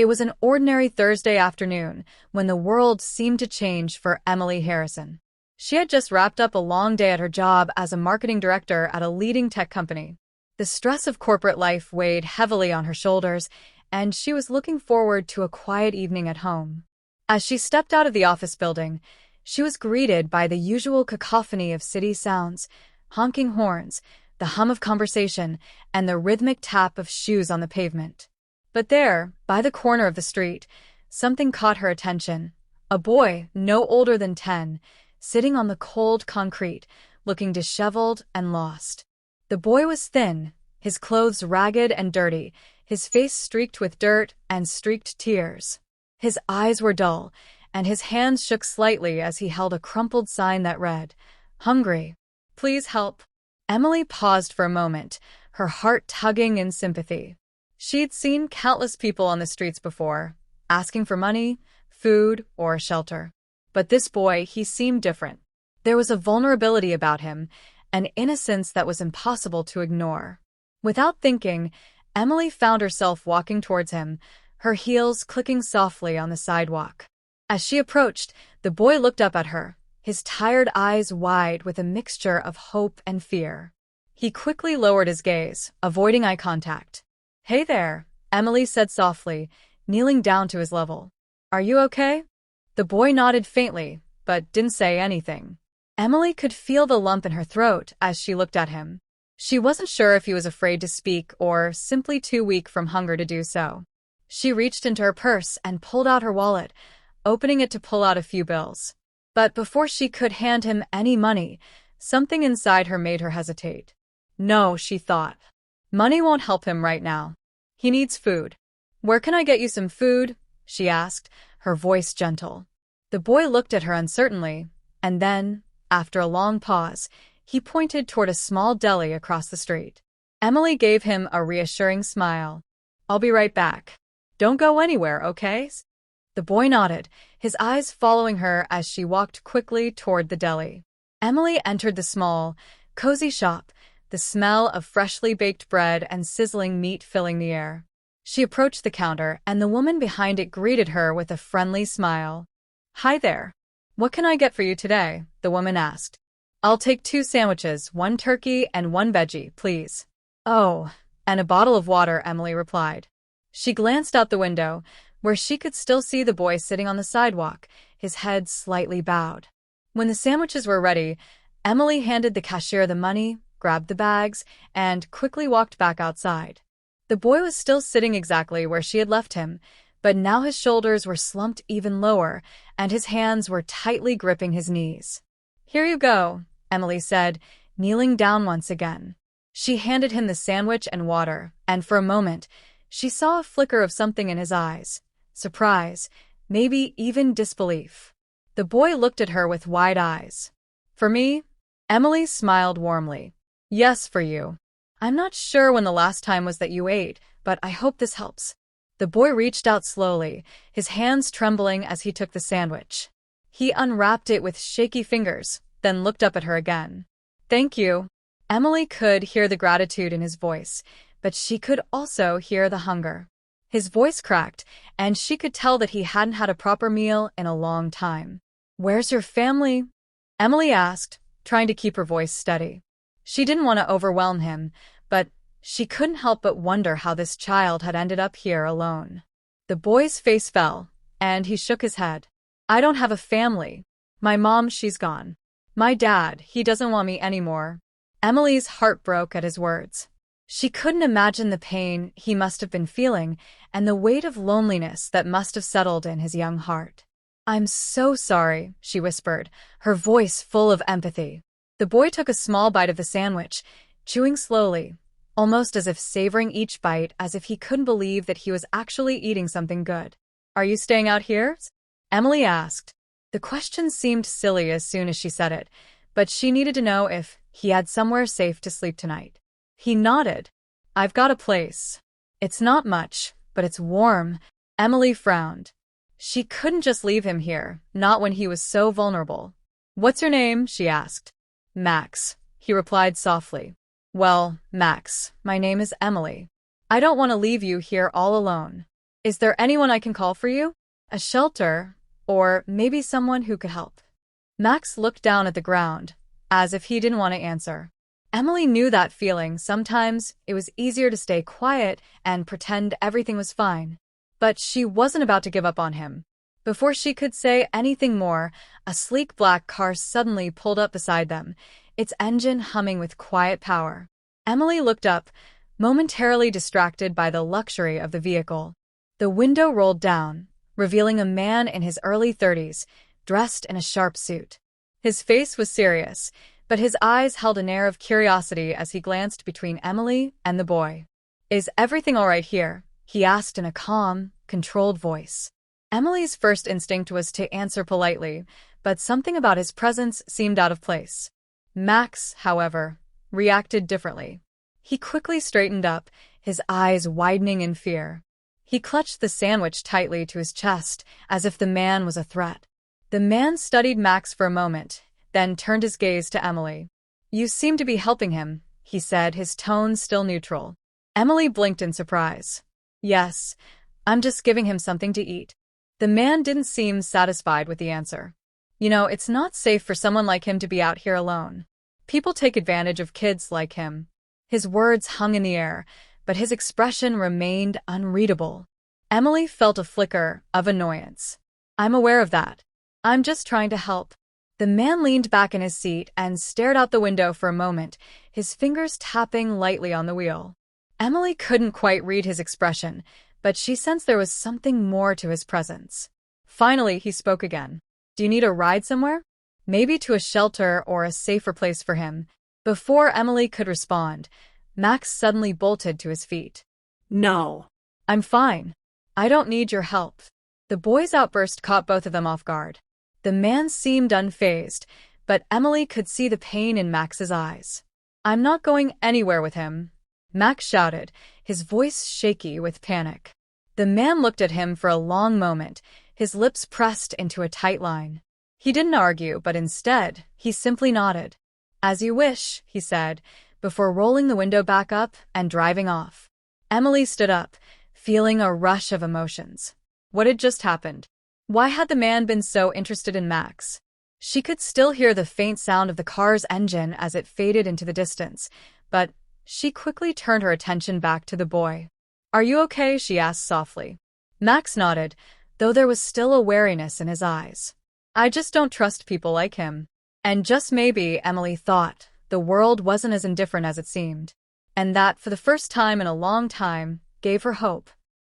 It was an ordinary Thursday afternoon when the world seemed to change for Emily Harrison. She had just wrapped up a long day at her job as a marketing director at a leading tech company. The stress of corporate life weighed heavily on her shoulders, and she was looking forward to a quiet evening at home. As she stepped out of the office building, she was greeted by the usual cacophony of city sounds: honking horns, the hum of conversation, and the rhythmic tap of shoes on the pavement. But there, by the corner of the street, something caught her attention. A boy, no older than 10, sitting on the cold concrete, looking disheveled and lost. The boy was thin, his clothes ragged and dirty, his face streaked with dirt and streaked tears. His eyes were dull, and his hands shook slightly as he held a crumpled sign that read, "Hungry. Please help." Emily paused for a moment, her heart tugging in sympathy. She'd seen countless people on the streets before, asking for money, food, or shelter. But this boy, he seemed different. There was a vulnerability about him, an innocence that was impossible to ignore. Without thinking, Emily found herself walking towards him, her heels clicking softly on the sidewalk. As she approached, the boy looked up at her, his tired eyes wide with a mixture of hope and fear. He quickly lowered his gaze, avoiding eye contact. "Hey there," Emily said softly, kneeling down to his level. "Are you okay?" The boy nodded faintly, but didn't say anything. Emily could feel the lump in her throat as she looked at him. She wasn't sure if he was afraid to speak or simply too weak from hunger to do so. She reached into her purse and pulled out her wallet, opening it to pull out a few bills. But before she could hand him any money, something inside her made her hesitate. No, she thought. Money won't help him right now. He needs food. "Where can I get you some food?" she asked, her voice gentle. The boy looked at her uncertainly, and then, after a long pause, he pointed toward a small deli across the street. Emily gave him a reassuring smile. "I'll be right back. Don't go anywhere, okay?" The boy nodded, his eyes following her as she walked quickly toward the deli. Emily entered the small, cozy shop, the smell of freshly baked bread and sizzling meat filling the air. She approached the counter, and the woman behind it greeted her with a friendly smile. "Hi there. What can I get for you today?" the woman asked. "I'll take 2 sandwiches, 1 turkey and 1 veggie, please." "Oh, and a bottle of water," Emily replied. She glanced out the window, where she could still see the boy sitting on the sidewalk, his head slightly bowed. When the sandwiches were ready, Emily handed the cashier the money, grabbed the bags, and quickly walked back outside. The boy was still sitting exactly where she had left him, but now his shoulders were slumped even lower, and his hands were tightly gripping his knees. "Here you go," Emily said, kneeling down once again. She handed him the sandwich and water, and for a moment, she saw a flicker of something in his eyes. Surprise, maybe even disbelief. The boy looked at her with wide eyes. "For me?" Emily smiled warmly. "Yes, for you. I'm not sure when the last time was that you ate, but I hope this helps." The boy reached out slowly, his hands trembling as he took the sandwich. He unwrapped it with shaky fingers, then looked up at her again. "Thank you." Emily could hear the gratitude in his voice, but she could also hear the hunger. His voice cracked, and she could tell that he hadn't had a proper meal in a long time. "Where's your family?" Emily asked, trying to keep her voice steady. She didn't want to overwhelm him, but she couldn't help but wonder how this child had ended up here alone. The boy's face fell, and he shook his head. "I don't have a family. My mom, she's gone. My dad, he doesn't want me anymore." Emily's heart broke at his words. She couldn't imagine the pain he must have been feeling and the weight of loneliness that must have settled in his young heart. "I'm so sorry," she whispered, her voice full of empathy. The boy took a small bite of the sandwich, chewing slowly, almost as if savoring each bite as if he couldn't believe that he was actually eating something good. "Are you staying out here?" Emily asked. The question seemed silly as soon as she said it, but she needed to know if he had somewhere safe to sleep tonight. He nodded. "I've got a place. It's not much, but it's warm." Emily frowned. She couldn't just leave him here, not when he was so vulnerable. "What's your name?" she asked. "Max," he replied softly. "Well, Max, my name is Emily. I don't want to leave you here all alone." Is there anyone I can call for you? A shelter, or maybe someone who could help? Max looked down at the ground, as if he didn't want to answer. Emily knew that feeling. Sometimes it was easier to stay quiet and pretend everything was fine. But she wasn't about to give up on him. Before she could say anything more, a sleek black car suddenly pulled up beside them, its engine humming with quiet power. Emily looked up, momentarily distracted by the luxury of the vehicle. The window rolled down, revealing a man in his early 30s, dressed in a sharp suit. His face was serious, but his eyes held an air of curiosity as he glanced between Emily and the boy. "Is everything all right here?" he asked in a calm, controlled voice. Emily's first instinct was to answer politely, but something about his presence seemed out of place. Max, however, reacted differently. He quickly straightened up, his eyes widening in fear. He clutched the sandwich tightly to his chest, as if the man was a threat. The man studied Max for a moment, then turned his gaze to Emily. "You seem to be helping him," he said, his tone still neutral. Emily blinked in surprise. "Yes, I'm just giving him something to eat." The man didn't seem satisfied with the answer. "You know, it's not safe for someone like him to be out here alone. People take advantage of kids like him." His words hung in the air, but his expression remained unreadable. Emily felt a flicker of annoyance. "I'm aware of that. I'm just trying to help." The man leaned back in his seat and stared out the window for a moment, his fingers tapping lightly on the wheel. Emily couldn't quite read his expression, but she sensed there was something more to his presence. Finally, he spoke again. "Do you need a ride somewhere? Maybe to a shelter or a safer place for him?" Before Emily could respond, Max suddenly bolted to his feet. "No. "I'm fine. I don't need your help." The boy's outburst caught both of them off guard. The man seemed unfazed, but Emily could see the pain in Max's eyes. "I'm not going anywhere with him," Max shouted, his voice shaky with panic. The man looked at him for a long moment, his lips pressed into a tight line. He didn't argue, but instead, he simply nodded. "As you wish," he said, before rolling the window back up and driving off. Emily stood up, feeling a rush of emotions. What had just happened? Why had the man been so interested in Max? She could still hear the faint sound of the car's engine as it faded into the distance, but she quickly turned her attention back to the boy. "Are you okay?" she asked softly. Max nodded, though there was still a wariness in his eyes. "I just don't trust people like him." And just maybe, Emily thought, the world wasn't as indifferent as it seemed. And that, for the first time in a long time, gave her hope.